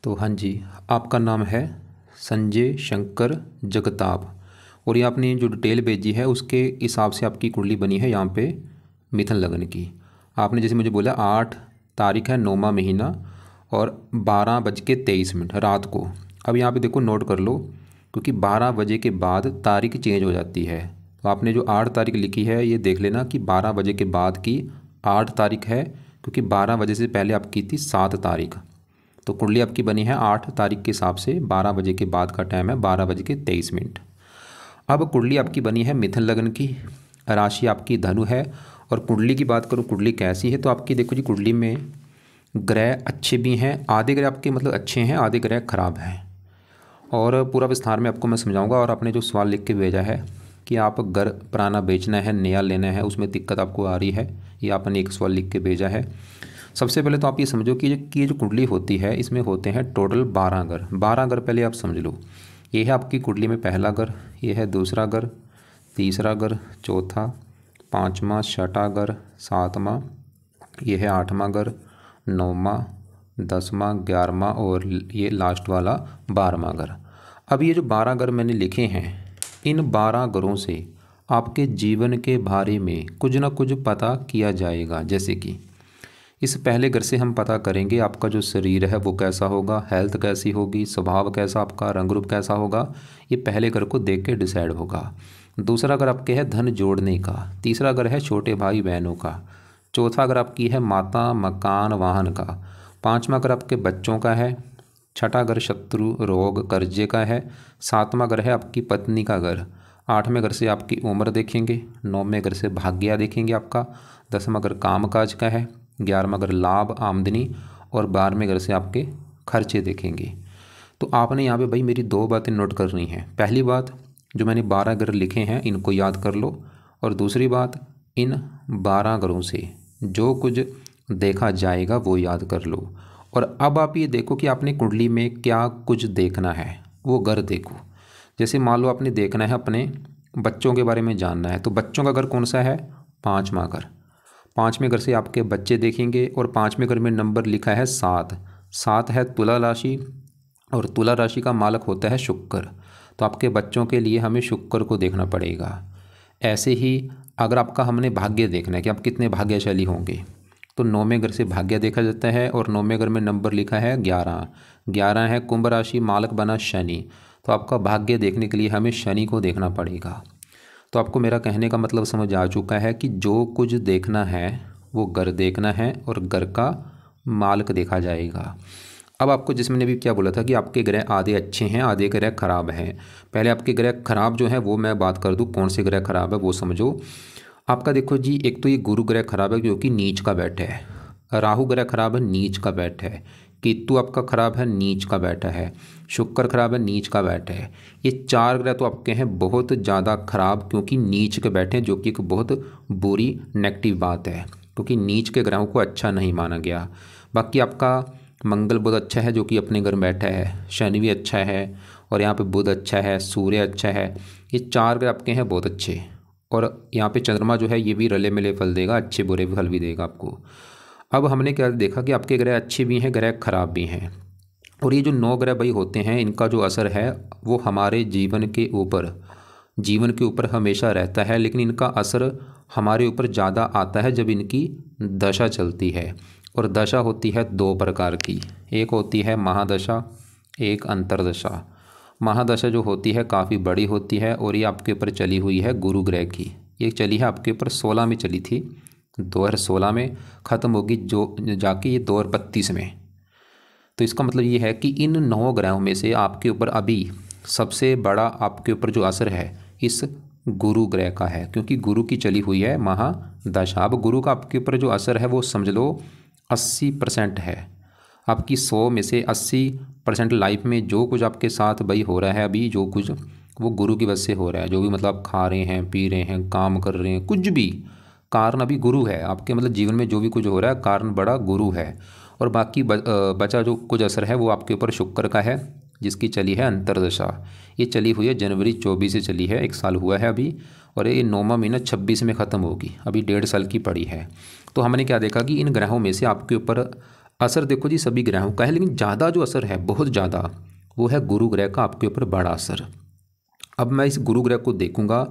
तो हाँ जी, आपका नाम है संजय शंकर जगताप और ये आपने जो डिटेल भेजी है उसके हिसाब से आपकी कुंडली बनी है यहाँ पे मिथुन लग्न की। आपने जैसे मुझे बोला 8 तारीख है 9वां महीना और 12:23 रात को। अब यहाँ पे देखो नोट कर लो, क्योंकि 12 बजे के बाद तारीख चेंज हो जाती है। तो आपने जो 8 तारीख लिखी है ये देख लेना कि 12 बजे के बाद की 8 तारीख है, क्योंकि 12 बजे से पहले आपकी थी 7 तारीख। तो कुंडली आपकी बनी है 8 तारीख के हिसाब से, 12 बजे के बाद का टाइम है 12:23। अब कुंडली आपकी बनी है मिथुन लग्न की, राशि आपकी धनु है। और कुंडली की बात करूँ कुंडली कैसी है, तो आपकी देखो जी कुंडली में ग्रह अच्छे भी हैं, आधे ग्रह आपके मतलब अच्छे हैं, आधे ग्रह खराब हैं। और पूरा विस्तार में आपको मैं समझाऊंगा। और आपने जो सवाल लिख के भेजा है कि आप घर पुराना बेचना है नया लेना है, उसमें दिक्कत आपको आ रही है, ये आपने एक सवाल लिख के भेजा है। सबसे पहले तो आप ये समझो कि ये जो कुंडली होती है इसमें होते हैं टोटल 12 घर। 12 घर पहले आप समझ लो। ये है आपकी कुंडली में पहला घर, ये है दूसरा घर, तीसरा घर, चौथा, पाँचवा, छठा घर, सातवां, ये है 8वां घर, 9वां, 10वां, 11वां और ये लास्ट वाला 12वां घर। अब ये जो 12 घर मैंने लिखे हैं, इन 12 घरों से आपके जीवन के बारे में कुछ ना कुछ पता किया जाएगा। जैसे कि इस पहले घर से हम पता करेंगे आपका जो शरीर है वो कैसा होगा, हेल्थ कैसी होगी, स्वभाव कैसा, आपका रंग रूप कैसा होगा, ये पहले घर को देख के डिसाइड होगा। दूसरा घर आपके है धन जोड़ने का, तीसरा घर है छोटे भाई बहनों का, चौथा घर आपकी है माता मकान वाहन का, पाँचवा घर आपके बच्चों का है, छठा घर शत्रु रोग कर्जे का है, सातवां घर है आपकी पत्नी का घर, आठवें घर से आपकी उम्र देखेंगे, नौवें घर से भाग्य देखेंगे आपका, 10वां घर कामकाज का है, 11वां घर लाभ आमदनी और 12वें घर से आपके खर्चे देखेंगे। तो आपने यहाँ पे भाई मेरी 2 बातें नोट करनी है। पहली बात, जो मैंने 12 घर लिखे हैं इनको याद कर लो। और दूसरी बात, इन 12 घरों से जो कुछ देखा जाएगा वो याद कर लो। और अब आप ये देखो कि आपने कुंडली में क्या कुछ देखना है, वो घर देखो। जैसे मान लो आपने देखना है अपने बच्चों के बारे में जानना है, तो बच्चों का घर कौन सा है, 5वां घर। 5वें घर से आपके बच्चे देखेंगे और 5वें घर में नंबर लिखा है 7। 7 है तुला राशि और तुला राशि का मालक होता है शुक्र। तो आपके बच्चों के लिए हमें शुक्र को देखना पड़ेगा। ऐसे ही अगर आपका हमने भाग्य देखना है कि आप कितने भाग्यशाली होंगे, तो 9वें घर से भाग्य देखा जाता है और 9वें घर में नंबर लिखा है 11। 11 है कुंभ राशि, मालक बना शनि। तो आपका भाग्य देखने के लिए हमें शनि को देखना पड़ेगा। तो आपको मेरा कहने का मतलब समझ आ चुका है कि जो कुछ देखना है वो घर देखना है और घर का मालक देखा जाएगा। अब आपको जिसमें ने भी क्या बोला था कि आपके ग्रह आधे अच्छे हैं आधे ग्रह खराब हैं। पहले आपके ग्रह खराब जो है वो मैं बात कर दूं, कौन से ग्रह खराब है वो समझो। आपका देखो जी, एक तो ये गुरु ग्रह खराब है जो कि नीच का बैठा है, राहु ग्रह खराब है नीच का बैठा है, केतु आपका खराब है नीच का बैठा है, शुक्र खराब है नीच का बैठा है। ये 4 ग्रह तो आपके हैं बहुत ज़्यादा खराब, क्योंकि नीच के बैठे हैं, जो कि एक बहुत बुरी नेगेटिव बात है, क्योंकि नीच के ग्रहों को अच्छा नहीं माना गया। बाकी आपका मंगल बुध अच्छा है जो कि अपने घर में बैठा है, शनि भी अच्छा है और यहाँ पे बुध अच्छा है, सूर्य अच्छा है। ये 4 ग्रह आपके हैं बहुत अच्छे। और यहाँ पे चंद्रमा जो है ये भी रले मिले फल देगा, अच्छे बुरे फल भी देगा आपको। अब हमने क्या देखा कि आपके ग्रह अच्छे भी हैं ग्रह खराब भी हैं। और ये जो 9 ग्रह भाई होते हैं इनका जो असर है वो हमारे जीवन के ऊपर हमेशा रहता है, लेकिन इनका असर हमारे ऊपर ज़्यादा आता है जब इनकी दशा चलती है। और दशा होती है 2 प्रकार की, एक होती है महादशा, एक अंतरदशा। महादशा जो होती है काफ़ी बड़ी होती है और ये आपके ऊपर चली हुई है गुरु ग्रह की। ये चली है आपके ऊपर 16 में चली थी, 2016 में ख़त्म होगी जो जाके ये 2032 में। तो इसका मतलब ये है कि इन 9 ग्रहों में से आपके ऊपर अभी सबसे बड़ा आपके ऊपर जो असर है इस गुरु ग्रह का है, क्योंकि गुरु की चली हुई है महादशा। अब गुरु का आपके ऊपर जो असर है वो समझ लो 80% है। आपकी 100 में से 80% लाइफ में जो कुछ आपके साथ भाई हो रहा है अभी, जो कुछ वो गुरु की वजह से हो रहा है। जो भी मतलब आप खा रहे हैं, पी रहे हैं, काम कर रहे हैं, कुछ भी कारण अभी गुरु है आपके, मतलब जीवन में जो भी कुछ हो रहा है कारण बड़ा गुरु है। और बाकी बचा जो कुछ असर है वो आपके ऊपर शुक्र का है, जिसकी चली है अंतरदशा। ये चली हुई है जनवरी 24 से चली है, 1 साल हुआ है अभी। और ये 9वां महीना 26 में ख़त्म होगी, अभी 1.5 साल की पड़ी है। तो हमने क्या देखा कि इन ग्रहों में से आपके ऊपर असर देखो जी सभी ग्रहों का है, लेकिन ज़्यादा जो असर है, बहुत ज़्यादा, वो है गुरु ग्रह का आपके ऊपर बड़ा असर। अब मैं इस गुरु ग्रह को देखूंगा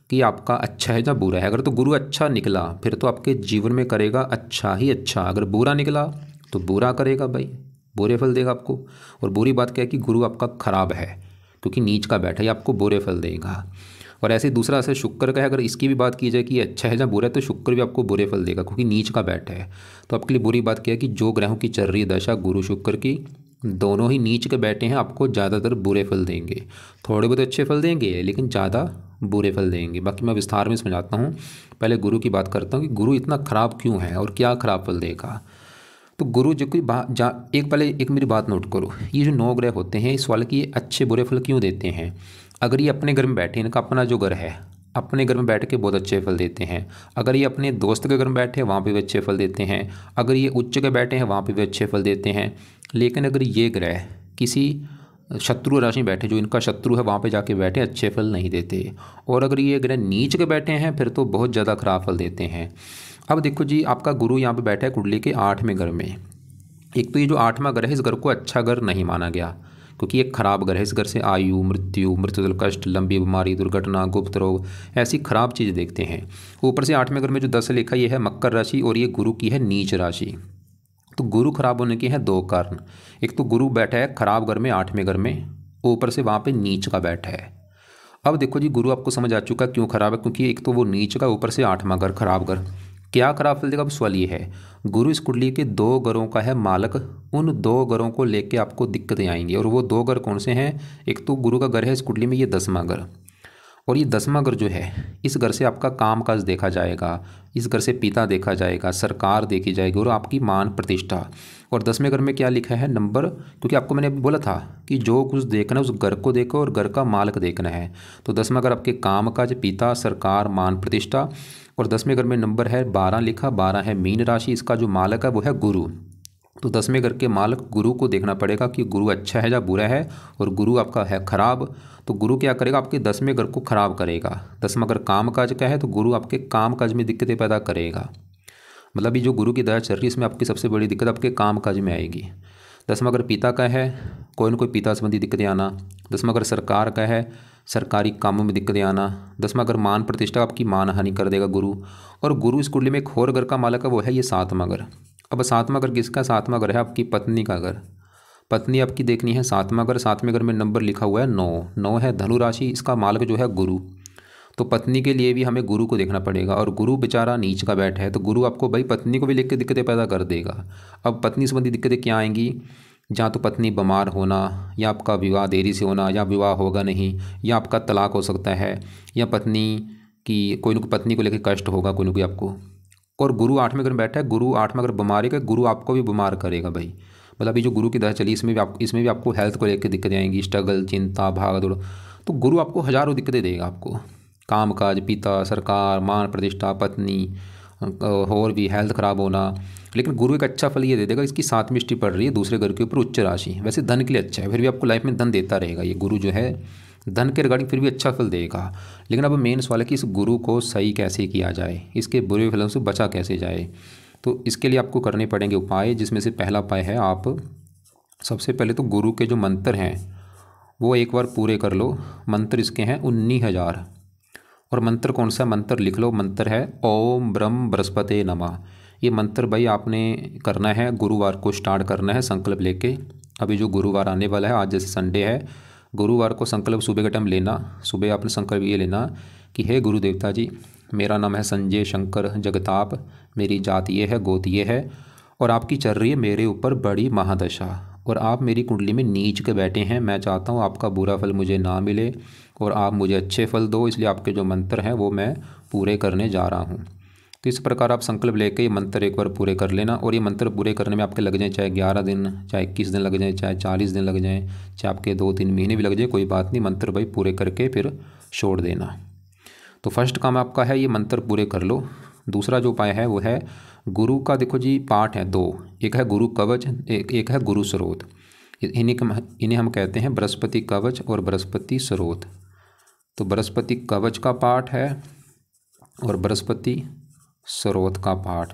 कि आपका अच्छा है या बुरा है। अगर तो गुरु अच्छा निकला फिर तो आपके जीवन में करेगा अच्छा ही अच्छा, अगर बुरा निकला तो बुरा करेगा भाई, बुरे फल देगा आपको। और बुरी बात क्या है कि गुरु आपका खराब है, क्योंकि नीच का बैठा है, आपको बुरे फल देगा। और ऐसे दूसरा असर शुक्र का है, अगर इसकी भी बात की जाए कि अच्छा है या बुरा है, तो शुक्र भी आपको बुरे फल देगा क्योंकि नीच का बैठा है। तो आपके लिए बुरी बात क्या है कि जो ग्रहों की चल रही है दशा गुरु शुक्र की, दोनों ही नीच के बैठे हैं, आपको ज़्यादातर बुरे फल देंगे। थोड़े बहुत अच्छे फल देंगे लेकिन ज़्यादा बुरे फल देंगे। बाकी मैं विस्तार में समझाता हूँ। पहले गुरु की बात करता हूँ कि गुरु इतना खराब क्यों है और क्या खराब फल देगा। तो गुरु जो कोई पहले एक मेरी बात नोट करो, ये जो 9 ग्रह होते हैं इस वाले की ये अच्छे बुरे फल क्यों देते हैं। अगर ये अपने घर में बैठे, इनका अपना जो घर है, अपने घर में बैठ के बहुत अच्छे फल देते हैं। अगर ये अपने दोस्त के घर में बैठे वहाँ पे भी अच्छे फल देते हैं। अगर ये उच्च के बैठे हैं वहाँ पे भी अच्छे फल देते हैं। लेकिन अगर ये ग्रह किसी शत्रु राशि में बैठे, जो इनका शत्रु है वहाँ पे जाके बैठे, अच्छे फल नहीं देते। और अगर ये ग्रह नीच के बैठे हैं फिर तो बहुत ज़्यादा खराब फल देते हैं। अब देखो जी, आपका गुरु यहाँ पे बैठा है कुंडली के 8वें घर में। एक तो ये जो 8वां घर है, इस घर को अच्छा घर नहीं माना गया क्योंकि एक खराब घर है। इस घर से आयु, मृत्यु, मृत्युदल कष्ट, लंबी बीमारी, दुर्घटना, गुप्त रोग, ऐसी खराब चीज़ देखते हैं। ऊपर से 8वें घर में जो 10 लिखा ये है मकर राशि और ये गुरु की है नीच राशि। तो गुरु खराब होने के हैं 2 कारण। एक तो गुरु बैठा है खराब घर में 8वें घर में, ऊपर से वहाँ पे नीच का बैठा है। अब देखो जी, गुरु आपको समझ आ चुका क्यों खराब है, क्योंकि एक तो वो नीच का, ऊपर से 8वां घर खराब घर। क्या खराब फल देगा, अब सवाल ये है। गुरु इस कुंडली के 2 घरों का है मालक, उन 2 घरों को लेके आपको दिक्कतें आएंगी। और वो 2 घर कौन से हैं, एक तो गुरु का घर है इस कुंडली में ये 10वां घर, और ये 10वां घर जो है इस घर से आपका काम काज देखा जाएगा, इस घर से पिता देखा जाएगा, सरकार देखी जाएगी और आपकी मान प्रतिष्ठा। और 10वें घर में क्या लिखा है, नंबर, क्योंकि आपको मैंने अभी बोला था कि जो कुछ देखना है उस घर को देखो और घर का मालक देखना है। तो 10वां घर आपके काम काज, पिता, सरकार, मान प्रतिष्ठा। और 10वें घर में नंबर है 12 लिखा, 12 है मीन राशि, इसका जो मालक है वो है गुरु। तो 10वें घर के मालक गुरु को देखना पड़ेगा कि गुरु अच्छा है या बुरा है। और गुरु आपका है खराब, तो गुरु क्या करेगा, आपके 10वें घर को खराब करेगा। 10वां घर काम काज का है तो गुरु आपके काम काज में दिक्कतें पैदा करेगा। मतलब ये जो गुरु की दया चल रही है इसमें आपकी सबसे बड़ी दिक्कत आपके काम काज में आएगी। 10वां घर पिता का है, कोई ना कोई पिता संबंधी दिक्कतें आना। 10वां घर सरकार का है, सरकारी कामों में दिक्कतें आना। 10वां घर मान प्रतिष्ठा, आपकी मान हानि कर देगा गुरु। और गुरु इस कुंडली में एक और घर का मालक है, वो है ये 7वां घर। अब 7वां घर किसका, 7वां घर है आपकी पत्नी का घर। पत्नी आपकी देखनी है 7वां घर। 7वें घर में नंबर लिखा हुआ है 9, 9 है धनु राशि, इसका मालक जो है गुरु। तो पत्नी के लिए भी हमें गुरु को देखना पड़ेगा। और गुरु बेचारा नीच का बैठा है तो गुरु आपको भाई पत्नी को भी लेकर दिक्कतें पैदा कर देगा। अब पत्नी संबंधी दिक्कतें क्या आएंगी, जहाँ तो पत्नी बीमार होना, या आपका विवाह देरी से होना, या विवाह होगा नहीं, या आपका तलाक हो सकता है, या पत्नी की कोई ना कोई पत्नी को लेकर कष्ट होगा कोई ना कोई आपको। और गुरु 8वें घर में बैठा है, गुरु 8वां घर बीमारी का, गुरु आपको भी बीमार करेगा भाई। मतलब ये जो गुरु की दशा चली इसमें भी आपको हेल्थ को लेकर दिक्कतें आएंगी, स्ट्रगल, चिंता, भाग दौड़। तो गुरु आपको हज़ारों दिक्कतें देगा आपको, काम काज, पिता, सरकार, मान प्रतिष्ठा, पत्नी, और भी हेल्थ खराब होना। लेकिन गुरु एक अच्छा फल ये दे देगा, इसकी 7वीं दृष्टि पड़ रही है दूसरे घर के ऊपर, उच्च राशि। वैसे धन के लिए अच्छा है, फिर भी आपको लाइफ में धन देता रहेगा ये गुरु जो है, धन के रिगार्डिंग फिर भी अच्छा फल देगा। लेकिन अब मेन सवाल है कि इस गुरु को सही कैसे किया जाए, इसके बुरे फलों से बचा कैसे जाए। तो इसके लिए आपको करने पड़ेंगे उपाय, जिसमें से पहला उपाय है, आप सबसे पहले तो गुरु के जो मंत्र हैं वो एक बार पूरे कर लो। मंत्र इसके हैं 19,000। और मंत्र कौन सा, मंत्र लिख लो। मंत्र है ओम ब्रह्म बृहस्पते नमः। ये मंत्र भाई आपने करना है, गुरुवार को स्टार्ट करना है संकल्प लेके। अभी जो गुरुवार आने वाला है, आज जैसे संडे है, गुरुवार को संकल्प सुबह के टाइम लेना। सुबह आपने संकल्प ये लेना कि हे गुरु देवता जी, मेरा नाम है संजय शंकर जगताप, मेरी जात ये है, गोत ये है, और आपकी चल रही है मेरे ऊपर बड़ी महादशा, और आप मेरी कुंडली में नीच के बैठे हैं। मैं चाहता हूँ आपका बुरा फल मुझे ना मिले और आप मुझे अच्छे फल दो, इसलिए आपके जो मंत्र हैं वो मैं पूरे करने जा रहा हूँ। तो इस प्रकार आप संकल्प लेके ये मंत्र एक बार पूरे कर लेना। और ये मंत्र पूरे करने में आपके लग जाए चाहे 11 दिन, चाहे 21 दिन लग जाए, चाहे 40 दिन लग जाए, चाहे आपके 2-3 महीने भी लग जाए, कोई बात नहीं। मंत्र भाई पूरे करके फिर छोड़ देना। तो फर्स्ट काम आपका है ये मंत्र पूरे कर लो। दूसरा जो उपाय है वो है गुरु का, देखो जी पाठ है 2, एक है गुरु कवच, एक है गुरु स्रोत। इन्हें हम कहते हैं बृहस्पति कवच और बृहस्पति स्रोत। तो बृहस्पति कवच का पाठ है और बृहस्पति स्रोत का पाठ।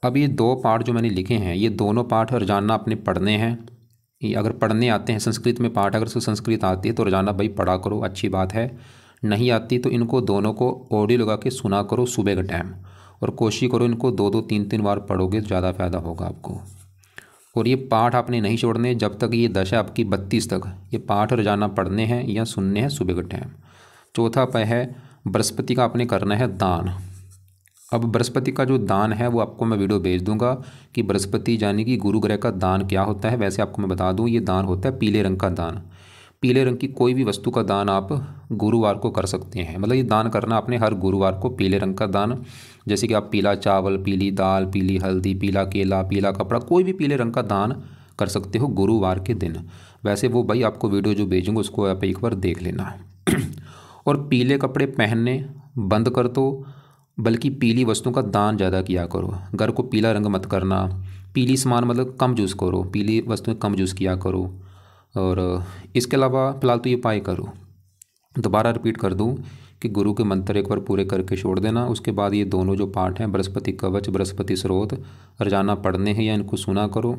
अब ये 2 पाठ जो मैंने लिखे हैं, ये दोनों पाठ रोजाना आपने पढ़ने हैं। ये अगर पढ़ने आते हैं, संस्कृत में पाठ अगर संस्कृत आती है तो रोजाना भाई पढ़ा करो, अच्छी बात है। नहीं आती तो इनको दोनों को ऑडियो लगा के सुना करो सुबह के टाइम, और कोशिश करो इनको 2-2 3-3 बार पढ़ोगे तो ज़्यादा फ़ायदा होगा आपको। और ये पाठ आपने नहीं छोड़ने जब तक ये दशा आपकी 32 तक, ये पाठ रोजाना पढ़ने हैं या सुनने हैं सुबह के टाइम। चौथा उपाय है बृहस्पति का आपने करना है दान। अब बृहस्पति का जो दान है वो आपको मैं वीडियो भेज दूंगा कि बृहस्पति यानी कि गुरु ग्रह का दान क्या होता है। वैसे आपको मैं बता दूं, ये दान होता है पीले रंग का दान। पीले रंग की कोई भी वस्तु का दान आप गुरुवार को कर सकते हैं। मतलब ये दान करना आपने हर गुरुवार को, पीले रंग का दान। जैसे कि आप पीला चावल, पीली दाल, पीली हल्दी, पीला केला, पीला कपड़ा, कोई भी पीले रंग का दान कर सकते हो गुरुवार के दिन। वैसे वो भाई आपको वीडियो जो भेजूँगा उसको आप एक बार देख लेना। और पीले कपड़े पहनने बंद कर दो, बल्कि पीली वस्तुओं का दान ज़्यादा किया करो। घर को पीला रंग मत करना। पीली सामान मतलब कम यूज़ करो, पीली वस्तुएं कम यूज़ किया करो। और इसके अलावा फ़िलहाल तो ये उपाय करो। दोबारा रिपीट कर दूं कि गुरु के मंत्र एक बार पूरे करके छोड़ देना। उसके बाद ये दोनों जो पाठ हैं, बृहस्पति कवच, बृहस्पति स्रोत, रोजाना पढ़ने हैं या इनको सुना करो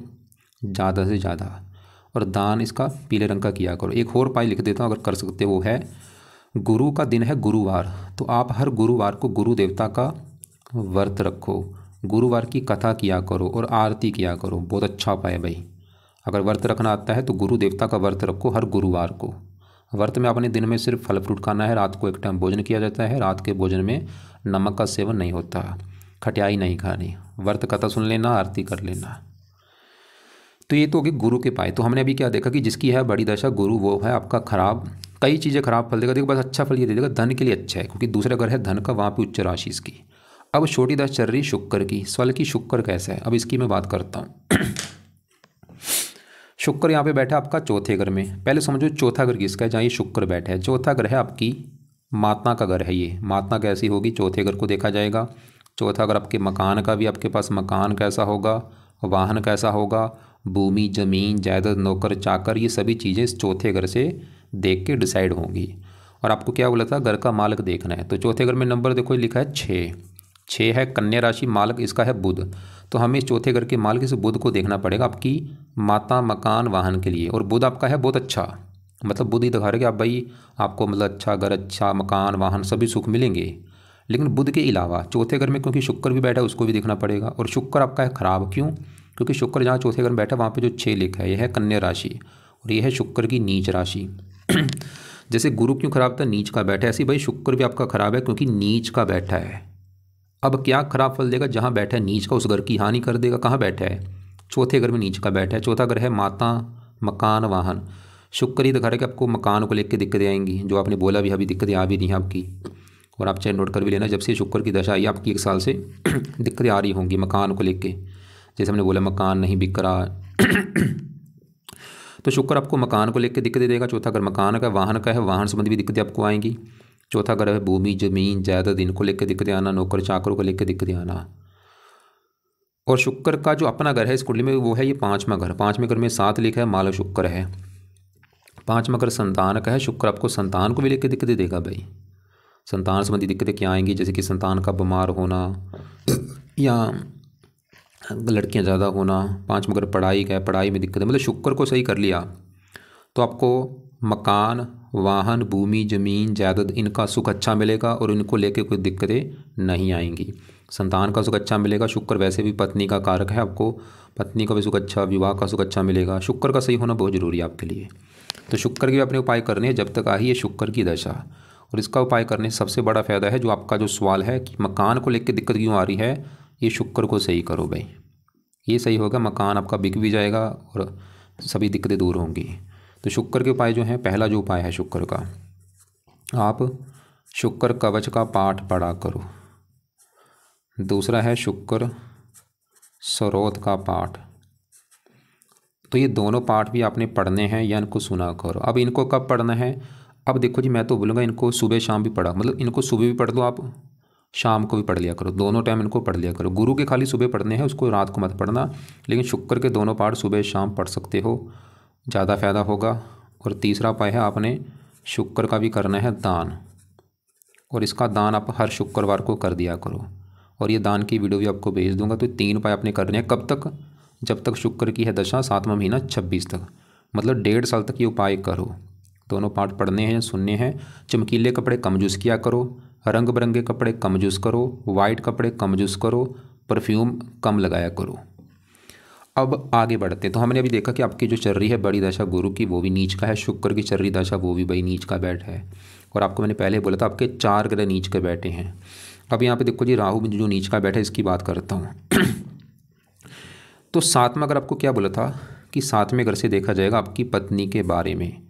ज़्यादा से ज़्यादा। और दान इसका पीले रंग का किया करो। एक और उपाय लिख देता हूँ अगर कर सकते, वो है गुरु का दिन है गुरुवार, तो आप हर गुरुवार को गुरु देवता का व्रत रखो। गुरुवार की कथा किया करो और आरती किया करो। बहुत अच्छा उपाय है भाई। अगर व्रत रखना आता है तो गुरु देवता का व्रत रखो हर गुरुवार को। व्रत में आपने दिन में सिर्फ फल फ्रूट खाना है, रात को एक टाइम भोजन किया जाता है। रात के भोजन में नमक का सेवन नहीं होता, खटियाई नहीं खानी। व्रत कथा सुन लेना, आरती कर लेना। तो ये तो होगी गुरु के उपाय। तो हमने अभी क्या देखा कि जिसकी है बड़ी दशा गुरु, वो है आपका खराब, कई चीज़ें खराब फल देगा। देखो बस अच्छा फल ये दे देगा, धन के लिए अच्छा है क्योंकि दूसरा घर है धन का, वहाँ पे उच्च राशि इसकी। अब छोटी दशा चल रही शुक्र की। स्वल की शुक्र कैसा है, अब इसकी मैं बात करता हूँ। शुक्र यहाँ पे बैठा आपका चौथे घर में। पहले समझो चौथा घर किसका है, जहाँ ये शुक्र बैठा है। चौथा घर है आपकी माता का घर है। ये माता कैसी होगी, चौथे घर को देखा जाएगा। चौथा घर आपके मकान का भी, आपके पास मकान कैसा होगा, वाहन कैसा होगा, भूमि, जमीन, जायदाद, नौकर चाकर, ये सभी चीज़ें इस चौथे घर से देख के डिसाइड होंगी। और आपको क्या बोला था, घर का मालिक देखना है। तो चौथे घर में नंबर देखो लिखा है 6 है कन्या राशि, मालिक इसका है बुध। तो हमें इस चौथे घर के मालिक इस बुध को देखना पड़ेगा आपकी माता, मकान, वाहन के लिए। और बुध आपका है बहुत अच्छा, मतलब बुध ही दिखा रहा है कि आप भाई आपको मतलब अच्छा घर, अच्छा मकान, वाहन सभी सुख मिलेंगे। लेकिन बुध के अलावा चौथे घर में क्योंकि शुक्र भी बैठा है उसको भी देखना पड़ेगा। और शुक्र आपका है खराब, क्यों? क्योंकि शुक्र जहाँ चौथे घर में बैठा है वहाँ पे जो 6 लिखा है, यह है कन्या राशि और यह है शुक्र की नीच राशि। जैसे गुरु क्यों खराब था, नीच का बैठा है, ऐसे भाई शुक्र भी आपका खराब है क्योंकि नीच का बैठा है। अब क्या खराब फल देगा, जहाँ बैठा है नीच का उस घर की हानि कर देगा। कहाँ बैठा है, चौथे घर में नीच का बैठा है। चौथा घर है माता, मकान, वाहन। शुक्र ही दिखा रहा है कि आपको मकान को लेकर दिक्कतें आएंगी, जो आपने बोला भी अभी दिक्कतें आ भी रही हैं आपकी। और आप चाहे नोट कर भी लेना, जब से शुक्र की दशा आई आपकी 1 साल से दिक्कतें आ रही होंगी मकान को लेके। जैसे हमने बोला मकान नहीं बिक रहा तो शुक्र आपको मकान को लेकर दिक्कतें देगा। चौथा घर मकान का, वाहन का है, वाहन संबंधी भी दिक्कतें आपको आएंगी। चौथा घर है भूमि, जमीन, जायदाद, इनको लेकर दिक्कतें आना, नौकर चाकरों को लेकर दिक्कतें आना। और शुक्र का जो अपना घर है इस कुंडली में वो है ये 5वां घर। 5वें घर में 7 लिखा है, माल शुक्र है। 5वां घर संतान का है। शुक्र आपको संतान को भी लेकर दिक्कतें देगा भाई। संतान संबंधी दिक्कतें क्या आएंगी, जैसे कि संतान का बीमार होना या लड़कियां ज़्यादा होना। 5वां घर पढ़ाई का है, पढ़ाई में दिक्कत है। मतलब शुक्र को सही कर लिया तो आपको मकान, वाहन, भूमि, ज़मीन, जायदाद, इनका सुख अच्छा मिलेगा और इनको लेके कोई दिक्कतें नहीं आएंगी। संतान का सुख अच्छा मिलेगा। शुक्र वैसे भी पत्नी का कारक है, आपको पत्नी का भी सुख अच्छा, विवाह का सुख अच्छा मिलेगा। शुक्र का सही होना बहुत ज़रूरी है आपके लिए। तो शुक्र के भी अपने उपाय करने हैं जब तक आई है शुक्र की दशा। और इसका उपाय करने से सबसे बड़ा फ़ायदा है, जो आपका जो सवाल है कि मकान को लेकर दिक्कत क्यों आ रही है, ये शुक्र को सही करो भाई। ये सही होगा, मकान आपका बिक भी जाएगा और सभी दिक्कतें दूर होंगी। तो शुक्र के उपाय जो हैं, पहला जो उपाय है शुक्र का, आप शुक्र कवच का पाठ पढ़ा करो। दूसरा है शुक्र स्रोत का पाठ। तो ये दोनों पाठ भी आपने पढ़ने हैं या इनको सुना करो। अब इनको कब पढ़ना है, अब देखो जी मैं तो बोलूँगा इनको सुबह शाम भी पढ़ा, मतलब इनको सुबह भी पढ़ लो आप, शाम को भी पढ़ लिया करो, दोनों टाइम इनको पढ़ लिया करो। गुरु के खाली सुबह पढ़ने हैं, उसको रात को मत पढ़ना। लेकिन शुक्र के दोनों पाठ सुबह शाम पढ़ सकते हो, ज़्यादा फ़ायदा होगा। और तीसरा उपाय है आपने शुक्र का भी करना है दान, और इसका दान आप हर शुक्रवार को कर दिया करो। और ये दान की वीडियो भी आपको भेज दूंगा। तो 3 उपाय आपने करने हैं। कब तक? जब तक शुक्र की है दशा, 7वां महीना 26 तक, मतलब 1.5 साल तक ये उपाय करो। दोनों पाठ पढ़ने हैं, सुनने हैं। चमकीले कपड़े कम यूज़ किया करो, रंग बिरंगे कपड़े कम यूज़ करो, वाइट कपड़े कम यूज़ करो, परफ्यूम कम लगाया करो। अब आगे बढ़ते हैं। तो हमने अभी देखा कि आपकी जो चल रही है बड़ी दशा गुरु की, वो भी नीच का है। शुक्र की चल रही दशा, वो भी भाई नीच का बैठ है। और आपको मैंने पहले बोला था आपके 4 ग्रह नीच के बैठे हैं। अब यहाँ पे देखो जी, राहु जो नीच का बैठा है, इसकी बात करता हूँ। तो 7वां घर आपको क्या बोला था कि 7वें घर से देखा जाएगा आपकी पत्नी के बारे में।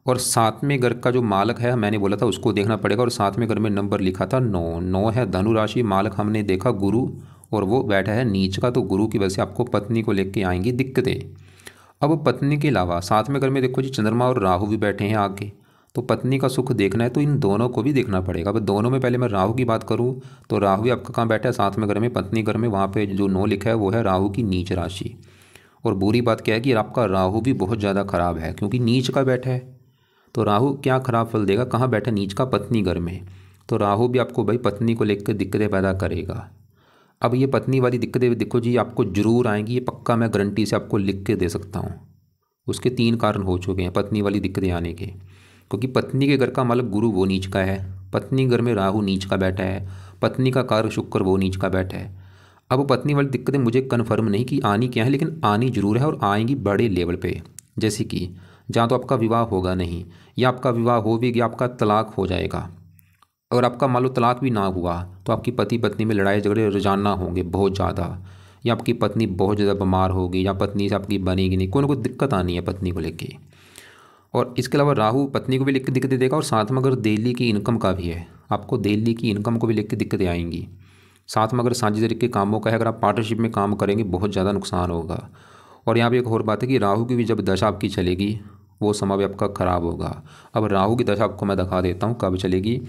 और 7वें घर का जो मालक है, मैंने बोला था उसको देखना पड़ेगा। और 7वें घर में नंबर लिखा था 9। 9 है धनु राशि, मालक हमने देखा गुरु, और वो बैठा है नीच का। तो गुरु की वजह से आपको पत्नी को लेके आएंगी दिक्कतें। अब पत्नी के अलावा 7वें घर में देखो जी, चंद्रमा और राहु भी बैठे हैं आगे। तो पत्नी का सुख देखना है तो इन दोनों को भी देखना पड़ेगा। अब दोनों में पहले मैं राहु की बात करूँ तो राहु भी आपका कहाँ बैठा है? 7वें घर में, पत्नी घर में। वहाँ पे जो 9 लिखा है वो है राहु की नीच राशि। और बुरी बात क्या है कि आपका राहु भी बहुत ज़्यादा खराब है, क्योंकि नीच का बैठा है। तो राहु क्या खराब फल देगा? कहाँ बैठा? नीच का, पत्नी घर में। तो राहु भी आपको भाई पत्नी को लेकर दिक्कतें पैदा करेगा। अब ये पत्नी वाली दिक्कतें देखो जी, आपको जरूर आएंगी, ये पक्का मैं गारंटी से आपको लिख के दे सकता हूँ। उसके 3 कारण हो चुके हैं पत्नी वाली दिक्कतें आने के, क्योंकि पत्नी के घर का मालक गुरु वो नीच का है, पत्नी घर में राहु नीच का बैठा है, पत्नी का कारक शुक्र वो नीच का बैठा है। अब पत्नी वाली दिक्कतें मुझे कन्फर्म नहीं कि आनी क्या है, लेकिन आनी जरूर है और आएंगी बड़े लेवल पे। जैसे कि जहाँ तो आपका विवाह होगा नहीं, या आपका विवाह हो भी गया आपका तलाक हो जाएगा। और आपका मान लो तलाक भी ना हुआ तो आपकी पति पत्नी में लड़ाई झगड़े रोजाना होंगे बहुत ज़्यादा, या आपकी पत्नी बहुत ज़्यादा बीमार होगी, या पत्नी से आपकी बनेगी नहीं, कोई ना कोई दिक्कत आनी है पत्नी को लेके। और इसके अलावा राहु पत्नी को भी लिख के दिक्कतें देगा। और साथ में अगर दिल्ली की इनकम का भी है, आपको दिल्ली की इनकम को भी लिख के दिक्कतें आएंगी। साथ में अगर साझेदारी के कामों का है, अगर आप पार्टनरशिप में काम करेंगे बहुत ज़्यादा नुकसान होगा। और यहाँ पे एक और बात है कि राहु की भी जब दशा आपकी चलेगी वो समय भी आपका ख़राब होगा। अब राहु की दशा आपको मैं दिखा देता हूँ कब चलेगी।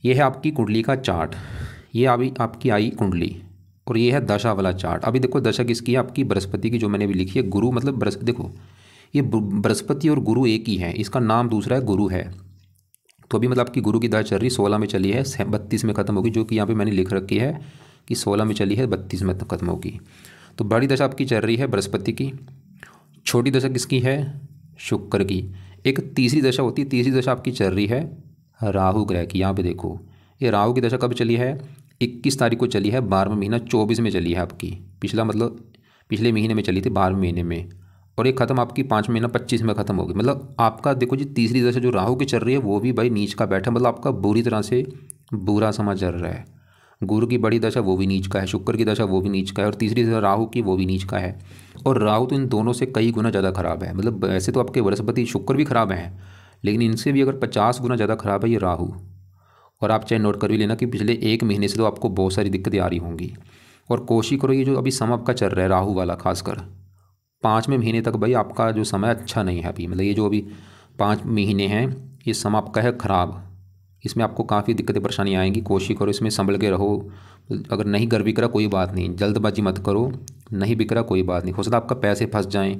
ये है आपकी कुंडली का चार्ट, ये अभी आपकी आई कुंडली, और ये है दशा वाला चार्ट। अभी देखो दशा किसकी है? आपकी बृहस्पति की, जो मैंने भी लिखी है। गुरु मतलब बृहस्पति, देखो ये बृहस्पति और गुरु एक ही है, इसका नाम दूसरा है, गुरु है। तो अभी मतलब आपकी गुरु की दशा चल रही 16 में चली है, 32 में ख़त्म होगी, जो कि यहाँ पे मैंने लिख रखी है कि 16 में चली है, 32 में ख़त्म होगी। तो बड़ी दशा आपकी चल रही है बृहस्पति की, छोटी दशा किसकी है? शुक्र की। एक तीसरी दशा होती है, तीसरी दशा आपकी चल रही है राहु ग्रह की। यहाँ पे देखो ये राहु की दशा कब चली है? 21 तारीख को चली है, 12वां महीना 24 में चली है आपकी। पिछला मतलब पिछले महीने में चली थी, 12वें महीने में। और एक ख़त्म आपकी 5 महीना 25 में ख़त्म होगी। मतलब आपका देखो जी, तीसरी दशा जो राहु की चल रही है वो भी भाई नीच का बैठा, मतलब आपका बुरी तरह से बुरा समय चल रहा है। गुरु की बड़ी दशा वो भी नीच का है, शुक्र की दशा वो भी नीच का है, और तीसरी दशा राहु की वो भी नीच का है। और राहु तो इन दोनों से कई गुना ज़्यादा खराब है। मतलब ऐसे तो आपके बृहस्पति शुक्र भी खराब हैं, लेकिन इनसे भी अगर 50 गुना ज़्यादा खराब है ये राहु। और आप चाहे नोट कर भी लेना कि पिछले 1 महीने से तो आपको बहुत सारी दिक्कतें आ रही होंगी। और कोशिश करो ये जो अभी समय आपका चल रहा है राहु वाला, खासकर 5वें महीने तक भाई आपका जो समय अच्छा नहीं है अभी। मतलब ये जो अभी 5 महीने हैं ये समय आपका है ख़राब, इसमें आपको काफ़ी दिक्कतें परेशानी आएंगी। कोशिश करो इसमें संभल के रहो। अगर नहीं घर बिक रहा कोई बात नहीं, जल्दबाजी मत करो, नहीं बिक रहा कोई बात नहीं, हो सकता आपका पैसे फंस जाएं,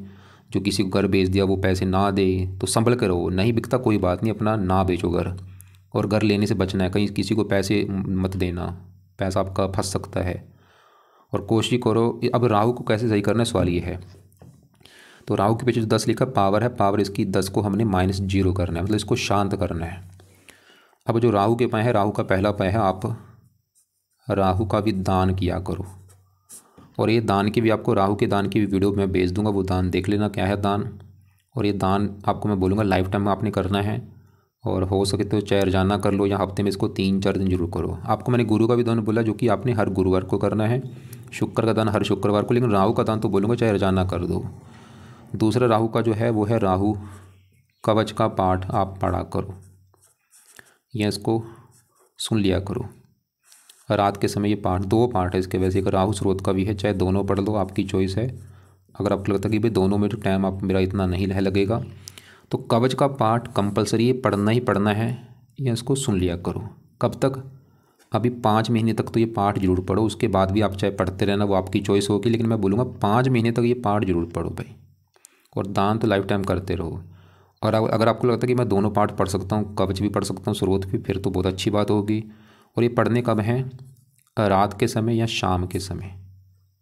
जो किसी को घर बेच दिया वो पैसे ना दे, तो संभल के रहो। नहीं बिकता कोई बात नहीं, अपना ना बेचो घर, और घर लेने से बचना है, कहीं किसी को पैसे मत देना, पैसा आपका फंस सकता है। और कोशिश करो। अब राहु को कैसे सही करना है सवाल ये है। तो राहु के पीछे जो 10 लिखा पावर है, पावर इसकी 10 को हमने -0 करना है, मतलब इसको शांत करना है। अब जो राहु के उपाय है, राहु का पहला उपाय है आप राहु का भी दान किया करो। और ये दान की भी आपको, राहु के दान की भी वीडियो मैं भेज दूंगा, वो दान देख लेना क्या है दान। और ये दान आपको मैं बोलूँगा लाइफ टाइम में आपने करना है, और हो सके तो चाहे रोजाना कर लो या हफ्ते में इसको 3-4 दिन जरूर करो। आपको मैंने गुरु का भी दान बोला, जो कि आपने हर गुरुवार को करना है, शुक्र का दान हर शुक्रवार को, लेकिन राहु का दान तो बोलूँगा चाहे रोजाना कर दो। दूसरा राहु का जो है वो है राहु कवच का पाठ आप पढ़ा करो, या इसको सुन लिया करो रात के समय। ये पाठ 2 पाठ है इसके, वैसे एक राहु स्रोत का भी है, चाहे दोनों पढ़ लो, आपकी चॉइस है। अगर आपको लगता है कि भाई दोनों में तो टाइम आप मेरा इतना नहीं लगेगा, तो कवच का पाठ कंपलसरी पढ़ना ही पढ़ना है, या इसको सुन लिया करो। कब तक? अभी 5 महीने तक तो ये पाठ जरूर पढ़ो, उसके बाद भी आप चाहे पढ़ते रहना, वो आपकी चॉइस होगी, लेकिन मैं बोलूँगा 5 महीने तक ये पाठ जरूर पढ़ो भाई। और दान तो लाइफ टाइम करते रहो। और अगर आपको लगता है कि मैं दोनों पाठ पढ़ सकता हूँ, कवच भी पढ़ सकता हूँ, स्रोत भी, फिर तो बहुत अच्छी बात होगी। और ये पढ़ने कब हैं? रात के समय या शाम के समय,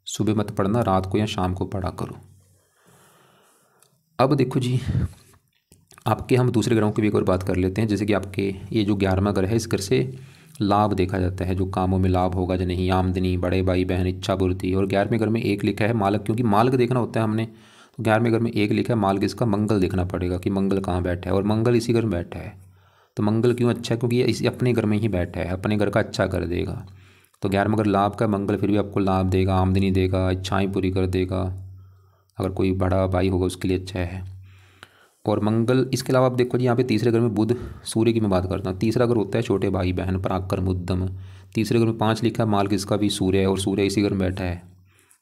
सुबह मत पढ़ना, रात को या शाम को पढ़ा करो। अब देखो जी, आपके हम दूसरे ग्रहों की भी एक और बात कर लेते हैं। जैसे कि आपके ये जो 11वां ग्रह है, इस घर से लाभ देखा जाता है, जो कामों में लाभ होगा या नहीं, आमदनी, बड़े भाई बहन, इच्छा पूर्ति। और 11वें घर में एक लिखा है मालक, क्योंकि मालक देखना होता है हमने, तो 11वें घर में एक लिखा है मालक, इसका मंगल देखना पड़ेगा कि मंगल कहाँ बैठा है, और मंगल इसी घर में बैठा है। तो मंगल क्यों अच्छा है? क्योंकि ये इसी अपने घर में ही बैठा है, अपने घर का अच्छा कर देगा। तो 11वां घर लाभ का, मंगल फिर भी आपको लाभ देगा, आमदनी देगा, इच्छाएँ पूरी कर देगा, अगर कोई बड़ा भाई होगा उसके लिए अच्छा है। और मंगल, इसके अलावा आप देखो जी, यहाँ पे तीसरे घर में बुध, सूर्य की मैं बात करता हूँ। तीसरा घर होता है छोटे भाई बहन, पराक्रम, उद्यम। तीसरे घर में 5 लिखा है माल, इसका भी सूर्य है, और सूर्य इसी घर में बैठा है।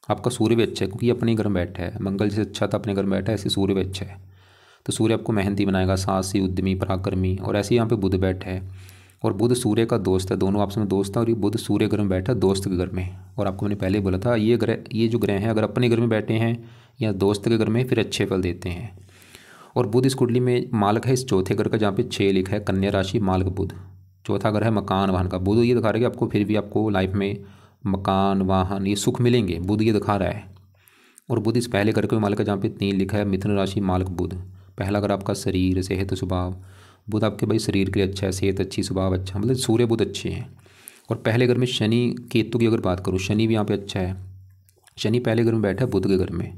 आपका सूर्य भी अच्छा है क्योंकि अपने घर में बैठा है। मंगल जैसे अच्छा था अपने घर में बैठा है, ऐसे सूर्य भी अच्छा है। तो सूर्य आपको मेहनती बनाएगा, साहसी, उद्यमी, पराक्रमी। और ऐसे यहाँ पे बुध बैठा है, और बुध सूर्य का दोस्त है, दोनों आपस में दोस्त है। और ये बुध सूर्य घर में बैठा है दोस्त के घर में। और आपको मैंने पहले बोला था, ये ग्रह, ये जो ग्रह हैं अगर अपने घर में बैठे हैं या दोस्त के घर में, फिर अच्छे फल देते हैं। और बुध इस कुंडली में मालक है इस चौथे घर का, जहाँ पे 6 लिखा है, कन्या राशि, मालक बुध। चौथा घर है मकान वाहन का। बुध ये दिखा रहा है कि आपको फिर भी आपको लाइफ में मकान वाहन ये सुख मिलेंगे, बुध ये दिखा रहा है। और बुध इस पहले घर के मालक है, जहाँ पे 3 लिखा है, मिथुन राशि, मालक बुध। पहला घर आपका शरीर, सेहत, स्वभाव। बुध आपके भाई शरीर के लिए अच्छा है, सेहत अच्छी, स्वभाव अच्छा, मतलब सूर्य बुध अच्छे हैं। और पहले घर में शनि केतु की अगर बात करूँ, शनि भी यहाँ पे अच्छा है। शनि पहले घर में बैठा है बुध के घर में,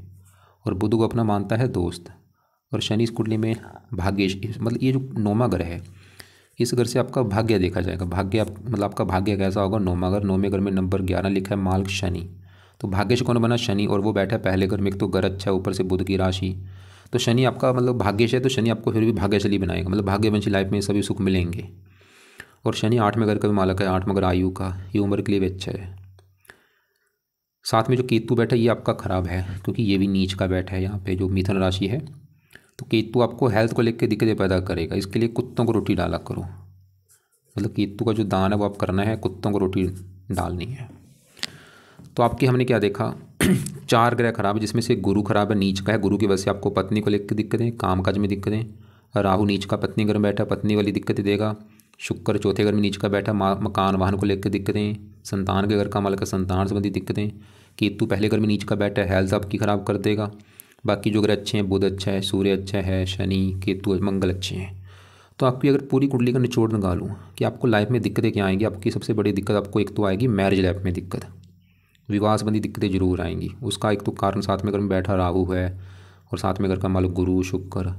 और बुध को अपना मानता है दोस्त। और शनि इस कुंडली में भाग्य, मतलब ये जो 9वां घर है, इस घर से आपका भाग्य देखा जाएगा। भाग्य मतलब आपका भाग्य कैसा होगा? 9वां घर। 9वें घर में नंबर 11 लिखा है, मालक शनि। तो भाग्य से कौन बना? शनि। और वो बैठा है पहले घर में, एक तो घर अच्छा है, ऊपर से बुध की राशि। तो शनि आपका मतलब भाग्य से है, तो शनि आपको फिर भी भाग्यशाली बनाएगा, मतलब भाग्यवंशी लाइफ में सभी सुख मिलेंगे। और शनि 8वें घर का भी मालक है, 8वां घर आयु का, ये उम्र के लिए भी अच्छा है। साथ में जो केतु बैठा है ये आपका खराब है, क्योंकि ये भी नीच का बैठा है यहाँ पे, जो मिथुन राशि है। तो केतु आपको हेल्थ को लेकर दिक्कतें पैदा करेगा, इसके लिए कुत्तों को रोटी डाला करो। मतलब केतु का जो दान है वो आप करना है, कुत्तों को रोटी डालनी है। तो आपकी हमने क्या देखा 4 ग्रह खराब है, जिसमें से गुरु खराब है, नीच का है। गुरु की वजह से आपको पत्नी को लेकर दिक्कतें, कामकाज में दिक्कतें। राहु नीच का पत्नी घर में बैठा, पत्नी वाली दिक्कतें देगा। शुक्र चौथे घर में नीच का बैठा, मकान वाहन को लेकर दिक्कतें। संतान के घर का मालक, संतान संबंधी दिक्कतें। केतु पहले घर में नीच का बैठा है, हेल्थ आपकी खराब कर देगा। बाकी जो ग्रह अच्छे हैं, बुध अच्छा है, सूर्य अच्छा है, शनि, केतु, मंगल अच्छे हैं। तो आपकी अगर पूरी कुंडली का निचोड़ निकालूँ कि आपको लाइफ में दिक्कतें क्या आएंगी, आपकी सबसे बड़ी दिक्कत आपको एक तो आएगी मैरिज लाइफ में दिक्कत, विवाह संबंधी दिक्कतें जरूर आएंगी। उसका एक तो कारण साथ में घर में बैठा राहु है, और साथ में घर का मालिक गुरु, शुक्र।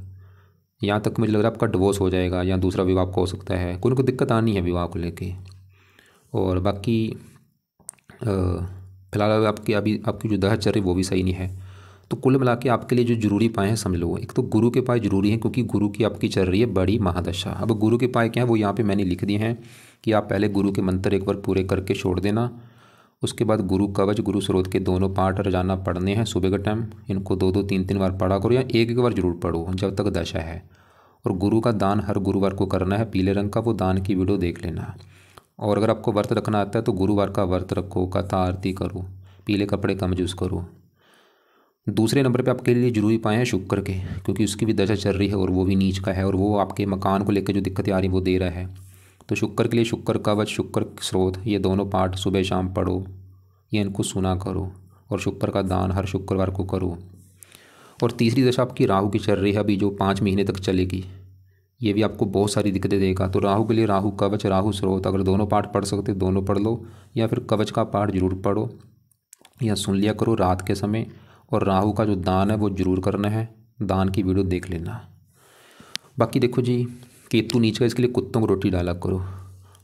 यहाँ तक मुझे लग रहा है आपका डिवोर्स हो जाएगा, या दूसरा विवाह आपको हो सकता है, कोई ना कोई दिक्कत आनी है विवाह को लेके। और बाकी फिलहाल आपकी अभी आपकी जो दशा चल रही है वो भी सही नहीं है। तो कुल मिला के आपके लिए जो जरूरी पाए हैं समझ लो। एक तो गुरु के पाए जरूरी हैं, क्योंकि गुरु की आपकी चल रही है बड़ी महादशा। अब गुरु के पाए क्या है वो यहाँ पे मैंने लिख दिए हैं कि आप पहले गुरु के मंत्र एक बार पूरे करके छोड़ देना। उसके बाद गुरु कवच, गुरु स्रोत के दोनों पाठ रोजाना पढ़ने हैं सुबह के टाइम। इनको 2-2 3-3 बार पढ़ा करो, या एक बार जरूर पढ़ो जब तक दशा है। और गुरु का दान हर गुरुवार को करना है, पीले रंग का, वो दान की वीडियो देख लेना। और अगर आपको व्रत रखना आता है तो गुरुवार का व्रत रखो, कथा आरती करो, पीले कपड़े कम यूज़ करो। दूसरे नंबर पे आपके लिए जरूरी पाए हैं शुक्र के, क्योंकि उसकी भी दशा चल रही है और वो भी नीच का है, और वो आपके मकान को लेकर जो दिक्कतें आ रही वो दे रहा है। तो शुक्र के लिए शुक्र कवच, शुक्र स्रोत, ये दोनों पाठ सुबह शाम पढ़ो, ये इनको सुना करो। और शुक्र का दान हर शुक्रवार को करो। और तीसरी दशा आपकी राहु की चल रही है अभी, जो 5 महीने तक चलेगी। ये भी आपको बहुत सारी दिक्कतें देगा। तो राहु के लिए राहु कवच, राहु स्रोत, अगर दोनों पाठ पढ़ सकते दोनों पढ़ लो, या फिर कवच का पाठ जरूर पढ़ो या सुन लिया करो रात के समय। और राहु का जो दान है वो जरूर करना है, दान की वीडियो देख लेना। बाकी देखो जी, केतु नीच का, इसके लिए कुत्तों को रोटी डाला करो।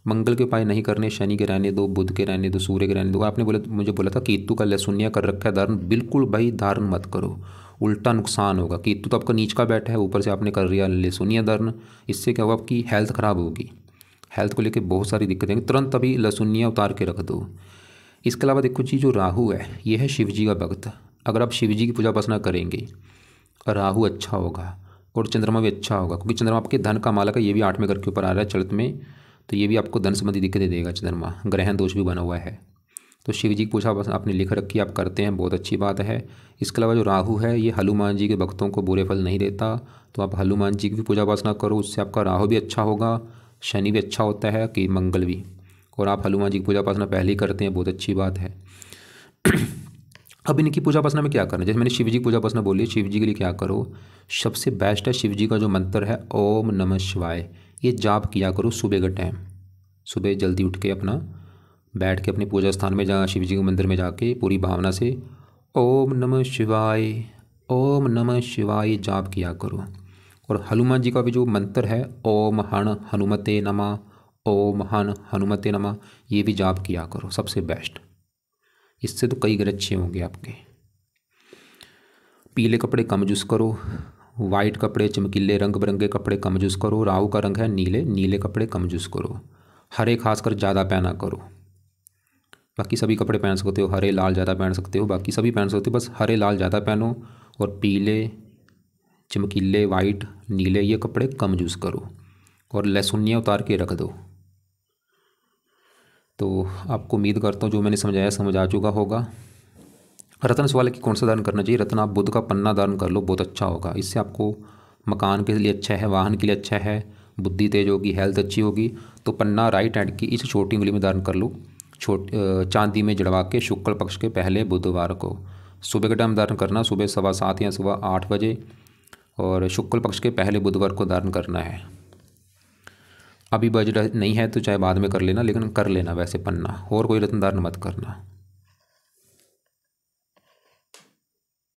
मंगल के उपाय नहीं करने, शनि के रहने दो, बुध के रहने दो, सूर्य के रहने दो। आपने मुझे बोला था केतु का लहसुनिया कर रखा है धारण, बिल्कुल भाई धारण मत करो, उल्टा नुकसान होगा। केतु तो आपका नीच का बैठा है, ऊपर से आपने कर लिया लहसुनिया धारण, इससे क्या होगा, आपकी हेल्थ ख़राब होगी। हेल्थ को लेकर बहुत सारी दिक्कतें, तुरंत अभी लहसुनिया उतार के रख दो। इसके अलावा देखो जी, जो राहु है ये है शिव जी का भक्त। अगर आप शिव जी की पूजा उपासना करेंगे, राहु अच्छा होगा और चंद्रमा भी अच्छा होगा, क्योंकि चंद्रमा आपके धन का मालक है। ये भी 8वें घर के ऊपर आ रहा है चलित में, तो ये भी आपको धन संबंधी दिक्कतें देगा चंद्रमा। ग्रहण दोष भी बना हुआ है। तो शिव जी की पूजा आपने लिख रखी, आप करते हैं, बहुत अच्छी बात है। इसके अलावा जो राहु है ये हनुमान जी के भक्तों को बुरे फल नहीं देता, तो आप हनुमान जी की भी पूजा उपासना करो, उससे आपका राहु भी अच्छा होगा, शनि भी अच्छा होता है कि मंगल भी। और आप हनुमान जी की पूजा उपासना पहले ही करते हैं, बहुत अच्छी बात है। अब इनकी पूजा उपासना में क्या करना है, जैसे मैंने शिव जी की पूजा उपासना बोली, शिव जी के लिए क्या करो, सबसे बेस्ट है शिव जी का जो मंत्र है ओम नमः शिवाय, ये जाप किया करो सुबह का टाइम। सुबह जल्दी उठ के अपना बैठ के अपने पूजा स्थान में जहाँ शिव जी के मंदिर में जाके पूरी भावना से ओम नमः शिवाय, ओम नमः शिवाय जाप किया करो। और हनुमान जी का भी जो मंत्र है ओम हण हनुमते नमः, ओम हण हनुमते नमः, ये भी जाप किया करो, सबसे बेस्ट। इससे तो कई ग्रह अच्छे होंगे आपके। पीले कपड़े कम यूज़ करो, वाइट कपड़े, चमकीले रंग बिरंगे कपड़े कम यूज़ करो। राहु का रंग है नीले, नीले कपड़े कम यूज़ करो। हरे खासकर ज़्यादा पहना करो, बाकी सभी कपड़े पहन सकते हो, हरे लाल ज़्यादा पहन सकते हो, बाकी सभी पहन सकते हो, बस हरे लाल ज़्यादा पहनो। और पीले, चमकीले, वाइट, नीले ये कपड़े कम यूज़ करो। और लहसुनियाँ उतार के रख दो। तो आपको उम्मीद करता हूँ जो मैंने समझाया समझ आ चुका होगा। रत्न सवाल की कौन सा दान करना चाहिए, रत्न आप बुध का पन्ना दान कर लो, बहुत अच्छा होगा। इससे आपको मकान के लिए अच्छा है, वाहन के लिए अच्छा है, बुद्धि तेज होगी, हेल्थ अच्छी होगी। तो पन्ना राइट हैंड की इस छोटी उंगली में दान कर लो, चांदी में जड़वा के शुक्ल पक्ष के पहले बुधवार को। सुबह के टाइम दान करना, सुबह 7:15 या सुबह 8 बजे, और शुक्ल पक्ष के पहले बुधवार को दान करना है। अभी बजट नहीं है तो चाहे बाद में कर लेना, लेकिन कर लेना वैसे पन्ना, और कोई रत्न दान मत करना।